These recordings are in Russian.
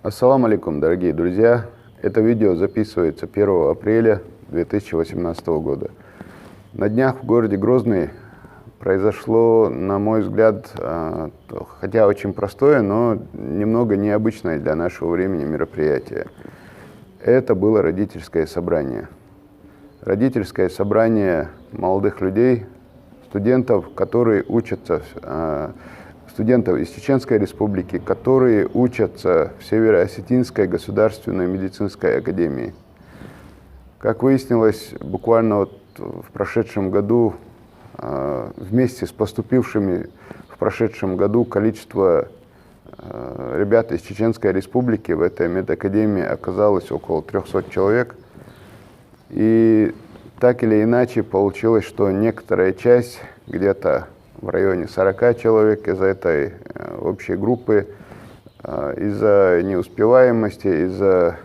Ассаламу алейкум, дорогие друзья. Это видео записывается 1 апреля 2018 года. На днях в городе Грозный произошло, на мой взгляд, хотя очень простое, но немного необычное для нашего времени мероприятие. Это было родительское собрание. Родительское собрание молодых людей, студентов, которые учатся, студентов из Чеченской Республики, которые учатся в Северо-Осетинской государственной медицинской академии. Как выяснилось, буквально вот в прошедшем году, вместе с поступившими в прошедшем году количество ребят из Чеченской Республики в этой медакадемии оказалось около 300 человек. И так или иначе получилось, что некоторая часть, где-то в районе 40 человек из этой общей группы, из-за неуспеваемости, из-за,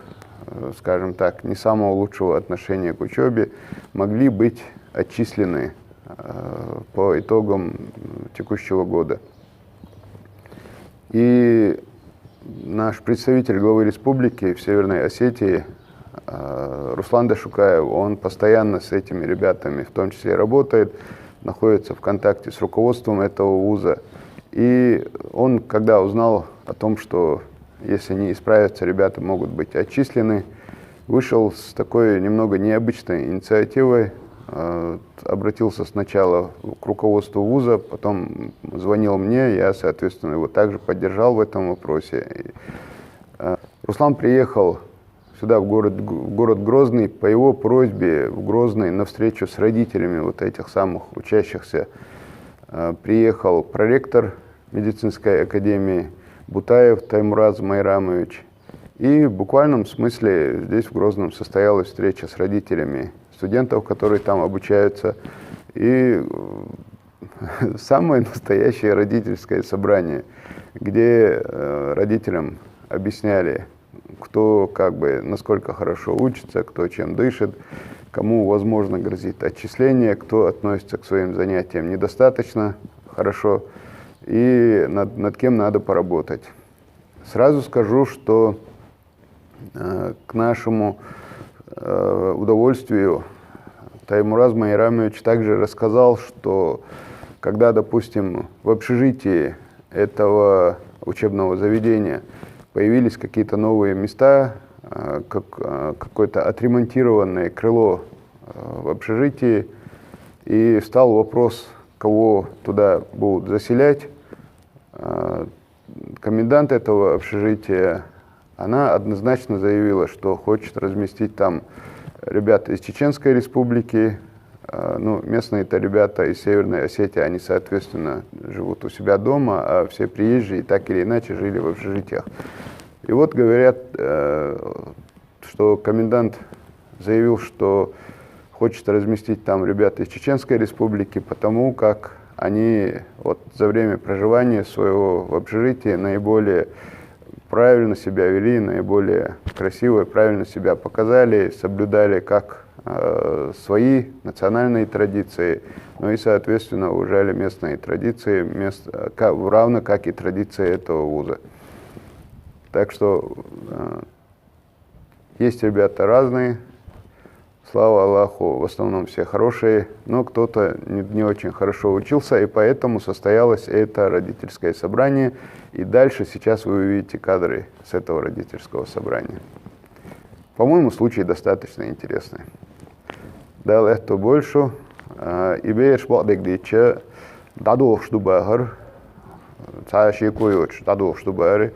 скажем так, не самого лучшего отношения к учебе, могли быть отчислены по итогам текущего года. И наш представитель главы республики в Северной Осетии Руслан Дашукаев, он постоянно с этими ребятами в том числе работает, находится в контакте с руководством этого вуза. И он, когда узнал о том, что если не исправятся, ребята могут быть отчислены, вышел с такой немного необычной инициативой, обратился сначала к руководству вуза, потом звонил мне, я, соответственно, его также поддержал в этом вопросе. Руслан приехал сюда, в город Грозный, по его просьбе в Грозный на встречу с родителями вот этих самых учащихся приехал проректор медицинской академии Бутаев Таймураз Майрамович. И в буквальном смысле здесь в Грозном состоялась встреча с родителями студентов, которые там обучаются, и самое настоящее родительское собрание, где родителям объясняли, кто насколько хорошо учится, кто чем дышит, кому, возможно, грозит отчисление, кто относится к своим занятиям недостаточно хорошо и над кем надо поработать. Сразу скажу, что к нашему удовольствию Таймураз Майрамович также рассказал, что когда, допустим, в общежитии этого учебного заведения появились какие-то новые места, какое-то отремонтированное крыло в общежитии, и встал вопрос, кого туда будут заселять. Комендант этого общежития, она однозначно заявила, что хочет разместить там ребят из Чеченской Республики. Ну, местные-то ребята из Северной Осетии, они, соответственно, живут у себя дома, а все приезжие так или иначе жили в общежитиях. И вот говорят, что комендант заявил, что хочет разместить там ребят из Чеченской Республики, потому как они вот за время проживания своего в общежитии наиболее правильно себя вели, наиболее красиво и правильно себя показали, соблюдали как свои национальные традиции, ну и, соответственно, уважали местные традиции, равно как и традиции этого вуза. Так что есть ребята разные, слава Аллаху, в основном все хорошие, но кто-то не очень хорошо учился, и поэтому состоялось это родительское собрание. И дальше сейчас вы увидите кадры с этого родительского собрания. По-моему, случай достаточно интересный. Дал это больше. И бейш бадек дича дадох штубахар, цааши койоч дадох штубахар.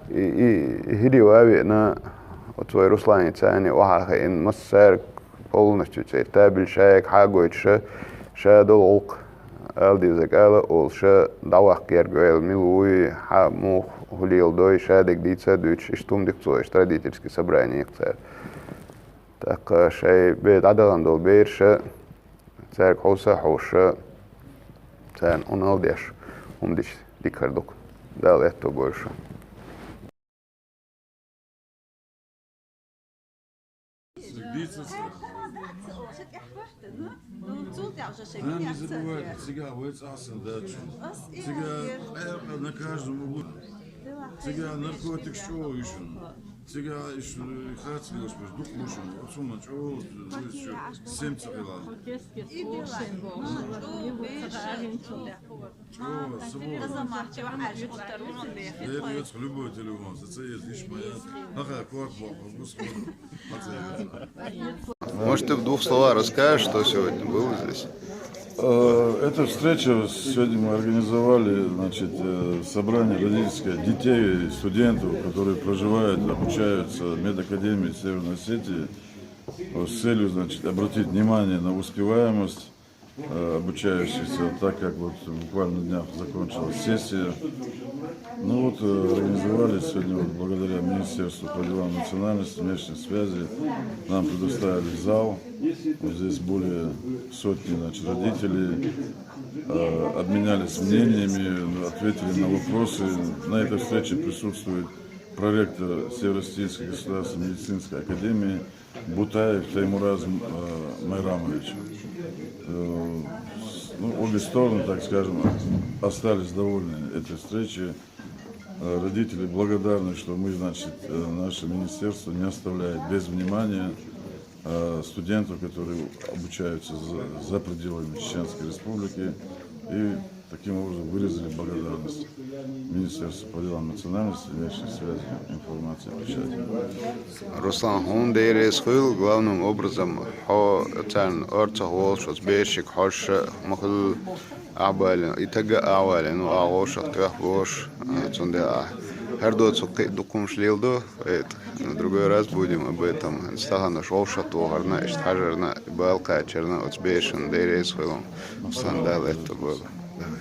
И хиривави на от свой Руслане цани вахаха ин массар полностью цертабель шаек хагойч шадолк алдизак ала ол ша давах кергуэл милуи ха мух хулил дой шадек дица дюч штумдик цой родительское собрание цер. Так шай бед адаландол бейрша цер хоса хоша цен уналдеш умдич дикардук. Дал это больше. Она не забывает, цыга, вот асан, да, цыга, на каждом углу. Сега наркотик что еще? Сега еще хатский успеш, дух мушен. Вот сумма, что еще 7 царила. Что, собой. Я любой телефон, это лишь моя. Ага, кварт Может, ты в двух словах расскажешь, что сегодня было здесь? Эта встреча сегодня мы организовали, значит, собрание родительское детей, студентов, которые проживают, обучаются в медакадемии Северной Осетии с целью, значит, обратить внимание на успеваемость обучающихся, так как вот буквально на днях закончилась сессия. Ну вот организовали сегодня вот, благодаря Министерству по делам национальности, внешней связи, нам предоставили зал. Здесь более сотни, значит, родителей обменялись мнениями, ответили на вопросы. На этой встрече присутствует проректор Северо-Осетинской государственной медицинской академии Бутаев Таймураз Майрамович. Ну, обе стороны, так скажем, остались довольны этой встречей. Родители благодарны, что мы, значит, наше министерство не оставляет без внимания студентов, которые обучаются за пределами Чеченской Республики, и таким образом выразили благодарность Министерству по делам национальности, внешней связи, информации и печати. Руслан Хундерес хыл главным образом орца волшос бешик хош махл абален итага авален ну агош ахтах вош цунда хардо цуки дукум шлилдо на другой раз будем об этом стахана шоушату гарна иштхажерна балка черна оцбешен дерес хылом сандал это было.